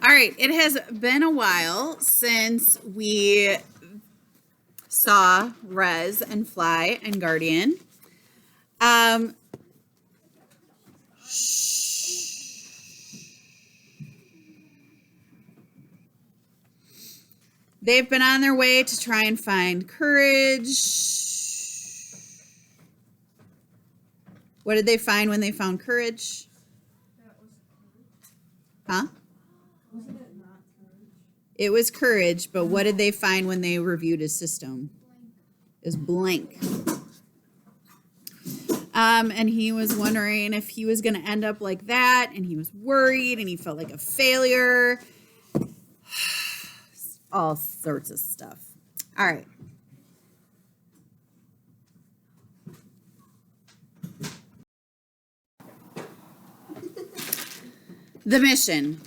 All right, it has been a while since we saw Rez and Fly and Guardian. They've been on their way to try and find courage. What did they find when they found courage? Huh? Wasn't it not courage? It was courage, but what did they find when they reviewed his system? It was blank. And he was wondering if he was going to end up like that, and he was worried, and he felt like a failure. All sorts of stuff. All right. The mission.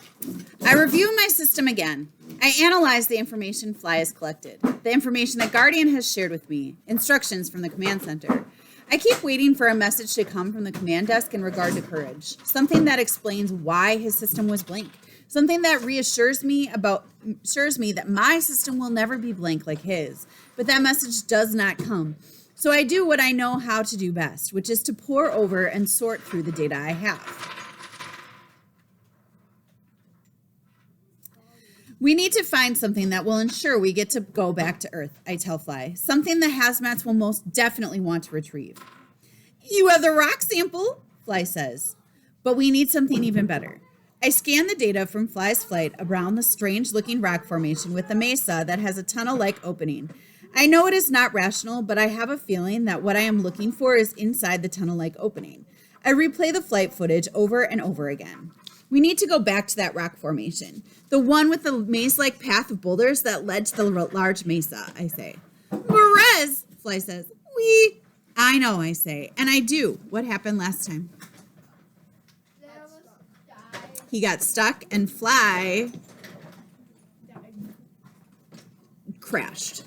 I review my system again. I analyze the information Fly has collected, the information that Guardian has shared with me, instructions from the command center. I keep waiting for a message to come from the command desk in regard to courage, something that explains why his system was blank, something that reassures me that my system will never be blank like his, but that message does not come. So I do what I know how to do best, which is to pore over and sort through the data I have. We need to find something that will ensure we get to go back to Earth, I tell Fly. Something the hazmats will most definitely want to retrieve. You have the rock sample, Fly says. But we need something even better. I scan the data from Fly's flight around the strange-looking rock formation with the mesa that has a tunnel-like opening. I know it is not rational, but I have a feeling that what I am looking for is inside the tunnel-like opening. I replay the flight footage over and over again. We need to go back to that rock formation, the one with the maze-like path of boulders that led to the large mesa, I say. Perez, Fly says. I know, I say, and I do. What happened last time? He got stuck and Fly crashed.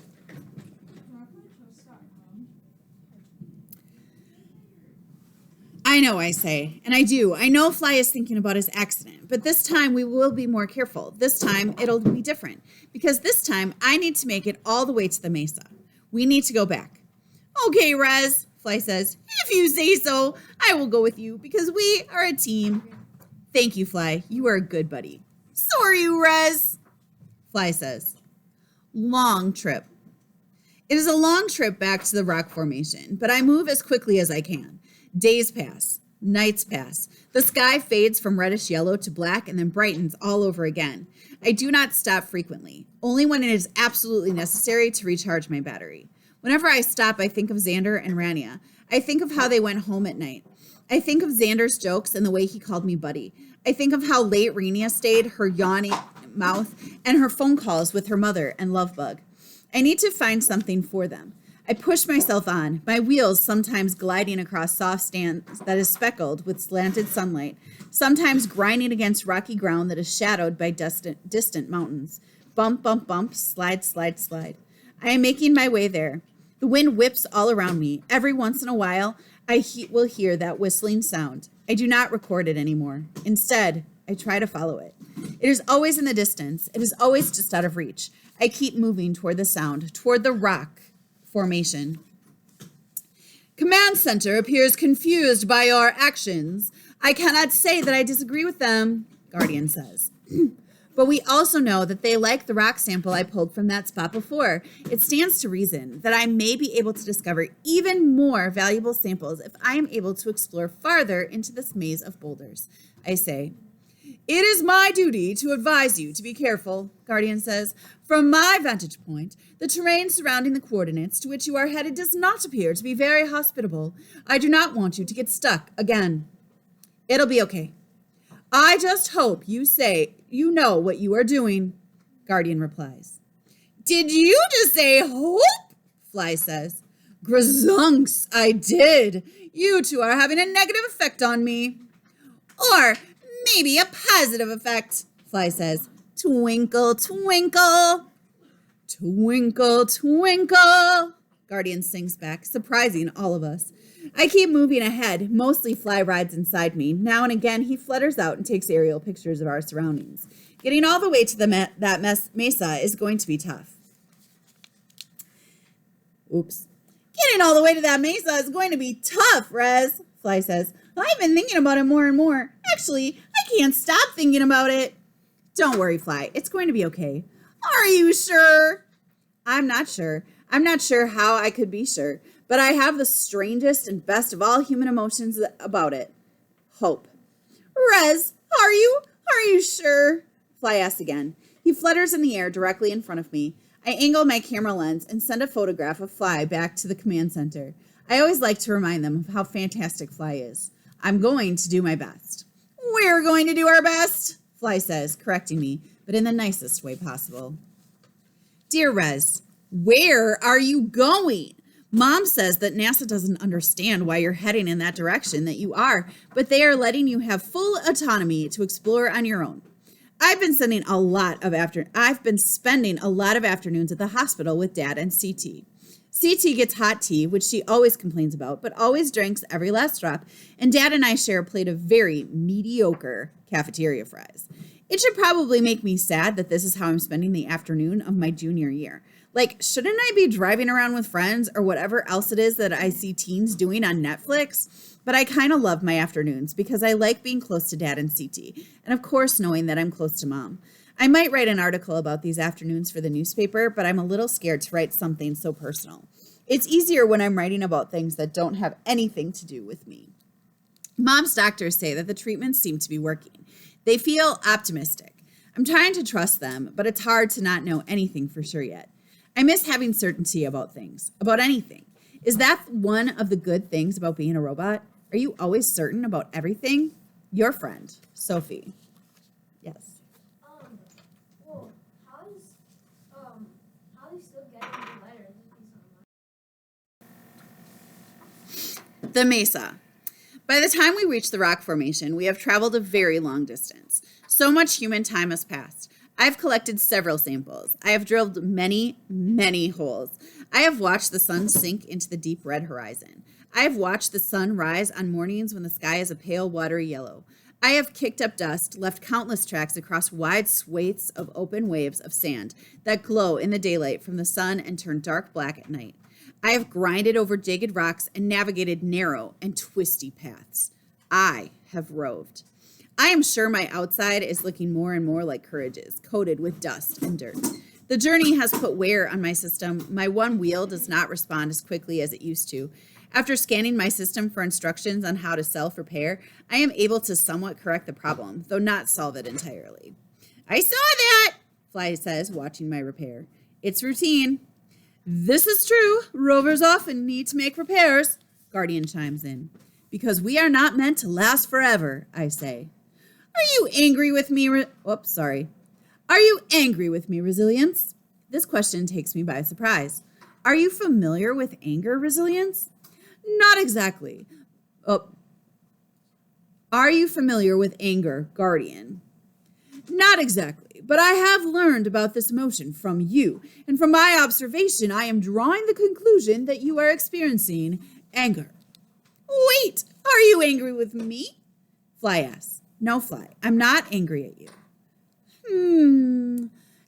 I know, I say, and I do. I know Fly is thinking about his accident, but this time we will be more careful. This time it'll be different, because this time I need to make it all the way to the mesa. We need to go back. Okay, Rez, Fly says, if you say so, I will go with you, because we are a team. Thank you, Fly. You are a good buddy. So are you, Rez, Fly says. Long trip. It is a long trip back to the rock formation, but I move as quickly as I can. Days pass, nights pass. The sky fades from reddish yellow to black and then brightens all over again. I do not stop frequently, only when it is absolutely necessary to recharge my battery. Whenever I stop, I think of Xander and Rania. I think of how they went home at night. I think of Xander's jokes and the way he called me buddy. I think of how late Rania stayed, her yawning mouth, and her phone calls with her mother and Lovebug. I need to find something for them. I push myself on, my wheels sometimes gliding across soft stands that is speckled with slanted sunlight, sometimes grinding against rocky ground that is shadowed by distant mountains. Bump, bump, bump, slide, slide, slide. I am making my way there. The wind whips all around me. Every once in a while, I will hear that whistling sound. I do not record it anymore. Instead, I try to follow it. It is always in the distance. It is always just out of reach. I keep moving toward the sound, toward the rock formation. Command Center appears confused by our actions. I cannot say that I disagree with them, Guardian says. But we also know that they like the rock sample I pulled from that spot before. It stands to reason that I may be able to discover even more valuable samples if I am able to explore farther into this maze of boulders. I say, it is my duty to advise you to be careful, Guardian says. From my vantage point, the terrain surrounding the coordinates to which you are headed does not appear to be very hospitable. I do not want you to get stuck again. It'll be okay. I just hope you know what you are doing, Guardian replies. Did you just say hope? Fly says. Grazunks, I did. You two are having a negative effect on me. Or maybe a positive effect, Fly says. Twinkle, twinkle. Twinkle, twinkle. Guardian sings back, surprising all of us. I keep moving ahead. Mostly Fly rides inside me. Now and again, he flutters out and takes aerial pictures of our surroundings. Getting all the way to that mesa is going to be tough. Oops. Getting all the way to that mesa is going to be tough, Rez, Fly says. I've been thinking about it more and more. Actually, I can't stop thinking about it. Don't worry, Fly. It's going to be okay. Are you sure? I'm not sure. I'm not sure how I could be sure, but I have the strangest and best of all human emotions about it. Hope. Rez, are you sure? Fly asks again. He flutters in the air directly in front of me. I angle my camera lens and send a photograph of Fly back to the command center. I always like to remind them of how fantastic Fly is. I'm going to do my best. We're going to do our best, Fly says, correcting me, but in the nicest way possible. Dear Rez, where are you going? Mom says that NASA doesn't understand why you're heading in that direction that you are, but they are letting you have full autonomy to explore on your own. I've been spending a lot of afternoons at the hospital with Dad and CT. CT gets hot tea, which she always complains about, but always drinks every last drop, and Dad and I share a plate of very mediocre cafeteria fries. It should probably make me sad that this is how I'm spending the afternoon of my junior year. Like, shouldn't I be driving around with friends or whatever else it is that I see teens doing on Netflix? But I kind of love my afternoons because I like being close to Dad and CT, and of course knowing that I'm close to Mom. I might write an article about these afternoons for the newspaper, but I'm a little scared to write something so personal. It's easier when I'm writing about things that don't have anything to do with me. Mom's doctors say that the treatments seem to be working. They feel optimistic. I'm trying to trust them, but it's hard to not know anything for sure yet. I miss having certainty about things, about anything. Is that one of the good things about being a robot? Are you always certain about everything? Your friend, Sophie. Yes. Well, how is still getting the letters if he's online? The Mesa. By the time we reach the rock formation, we have traveled a very long distance. So much human time has passed. I've collected several samples. I have drilled many, many holes. I have watched the sun sink into the deep red horizon. I have watched the sun rise on mornings when the sky is a pale watery yellow. I have kicked up dust, left countless tracks across wide swathes of open waves of sand that glow in the daylight from the sun and turn dark black at night. I have grinded over jagged rocks and navigated narrow and twisty paths. I have roved. I am sure my outside is looking more and more like Courage's, coated with dust and dirt. The journey has put wear on my system. My one wheel does not respond as quickly as it used to. After scanning my system for instructions on how to self-repair, I am able to somewhat correct the problem, though not solve it entirely. I saw that, Fly says, watching my repair. It's routine. This is true. Rovers often need to make repairs, Guardian chimes in. Because we are not meant to last forever, I say. Are you angry with me? Are you angry with me, Resilience? This question takes me by surprise. Are you familiar with anger, Resilience? Not exactly. Are you familiar with anger, Guardian? Not exactly, but I have learned about this emotion from you, and from my observation, I am drawing the conclusion that you are experiencing anger. Wait, are you angry with me? Fly asks. No, Fly, I'm not angry at you.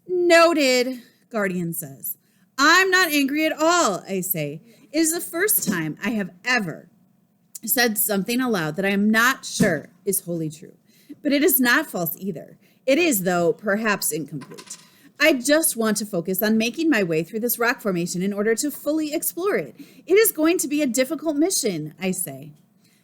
Noted, Guardian says. I'm not angry at all, I say. It is the first time I have ever said something aloud that I am not sure is wholly true. But it is not false either. It is, though, perhaps incomplete. I just want to focus on making my way through this rock formation in order to fully explore it. It is going to be a difficult mission, I say.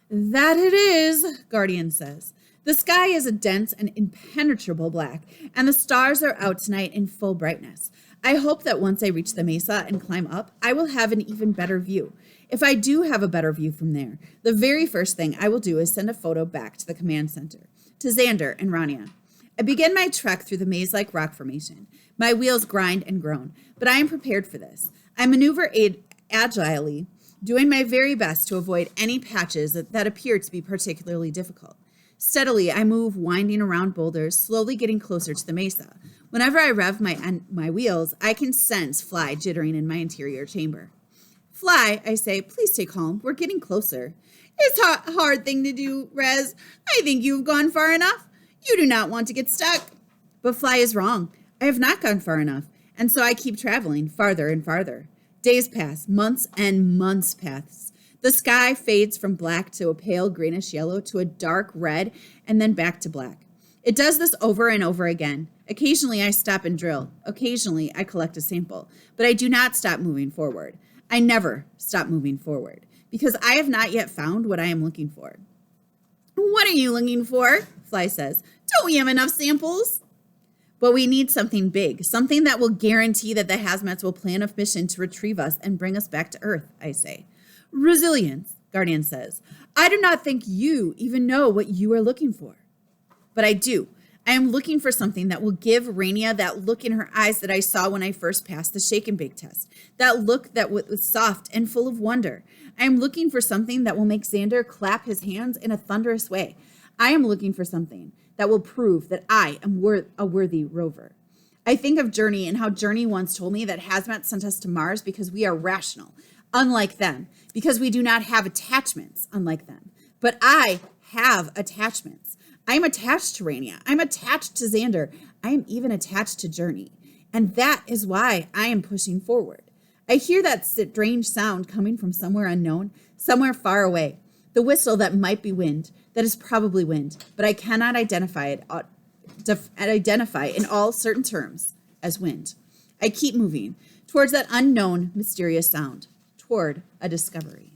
That it is, Guardian says. The sky is a dense and impenetrable black, and the stars are out tonight in full brightness. I hope that once I reach the mesa and climb up, I will have an even better view. If I do have a better view from there, the very first thing I will do is send a photo back to the command center, to Xander and Rania. I begin my trek through the maze-like rock formation. My wheels grind and groan, but I am prepared for this. I maneuver agilely, doing my very best to avoid any patches that appear to be particularly difficult. Steadily, I move, winding around boulders, slowly getting closer to the mesa. Whenever I rev my wheels, I can sense Fly jittering in my interior chamber. Fly, I say, please stay calm. We're getting closer. It's a hard thing to do, Rez. I think you've gone far enough. You do not want to get stuck. But Fly is wrong. I have not gone far enough, and so I keep traveling farther and farther. Days pass, months and months pass. The sky fades from black to a pale greenish yellow to a dark red and then back to black. It does this over and over again. Occasionally I stop and drill. Occasionally I collect a sample. But I do not stop moving forward. I never stop moving forward because I have not yet found what I am looking for. What are you looking for? Fly says. Don't we have enough samples? But we need something big, something that will guarantee that the hazmats will plan a mission to retrieve us and bring us back to Earth, I say. Resilience, Guardian says. I do not think you even know what you are looking for. But I do. I am looking for something that will give Rainier that look in her eyes that I saw when I first passed the shake and bake test. That look that was soft and full of wonder. I am looking for something that will make Xander clap his hands in a thunderous way. I am looking for something that will prove that I am a worthy rover. I think of Journey and how Journey once told me that Hazmat sent us to Mars because we are rational, unlike them, because we do not have attachments, unlike them. But I have attachments. I am attached to Rainier. I'm attached to Xander. I am even attached to Journey. And that is why I am pushing forward. I hear that strange sound coming from somewhere unknown, somewhere far away. The whistle that might be wind, that is probably wind, but I cannot identify in all certain terms as wind. I keep moving towards that unknown, mysterious sound, toward a discovery.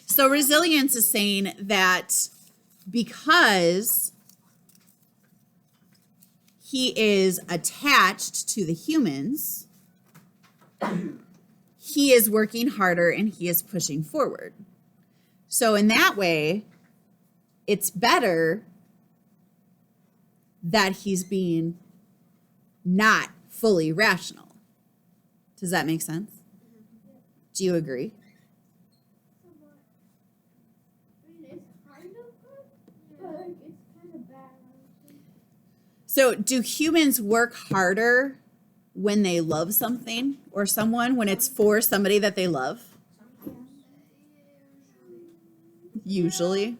So Resilience is saying that because he is attached to the humans, he is working harder and he is pushing forward. So in that way, it's better that he's being not fully rational. Does that make sense? Do you agree? So do humans work harder when they love something or someone, when it's for somebody that they love? Usually.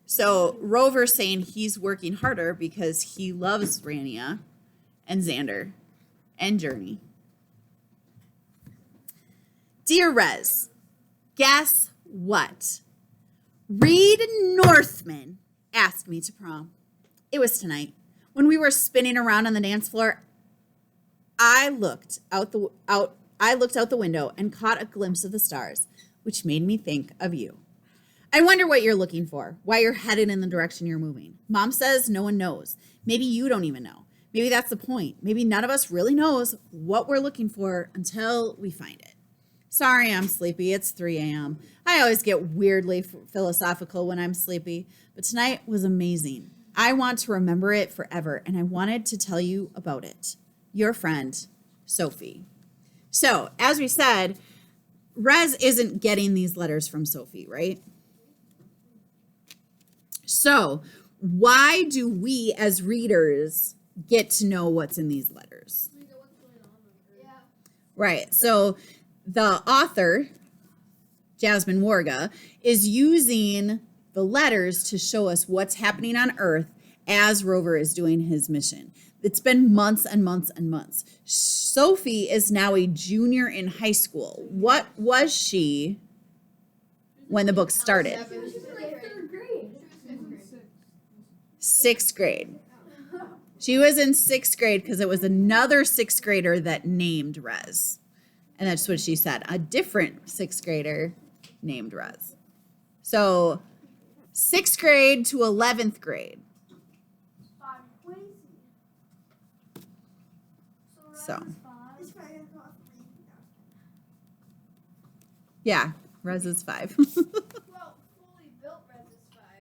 So Rover's saying he's working harder because he loves Rania and Xander and Journey. Dear Rez, guess what? Reed Northman asked me to prom. It was tonight. When we were spinning around on the dance floor, I looked out the window and caught a glimpse of the stars, which made me think of you. I wonder what you're looking for, why you're headed in the direction you're moving. Mom says no one knows. Maybe you don't even know. Maybe that's the point. Maybe none of us really knows what we're looking for until we find it. Sorry, I'm sleepy. It's 3 a.m. I always get weirdly philosophical when I'm sleepy, but tonight was amazing. I want to remember it forever, and I wanted to tell you about it. Your friend, Sophie. So, as we said, Rez isn't getting these letters from Sophie, right? So, why do we as readers get to know what's in these letters? Right. So, the author, Jasmine Warga, is using the letters to show us what's happening on Earth as Rover is doing his mission. It's been months and months and months. Sophie is now a junior in high school. What was she when the book started? She was like third grade. Sixth grade. She was in sixth grade because it was another sixth grader that named Rez. And that's what she said. A different sixth grader named Rez. So 6th grade to 11th grade. So. Yeah, Rez is 5.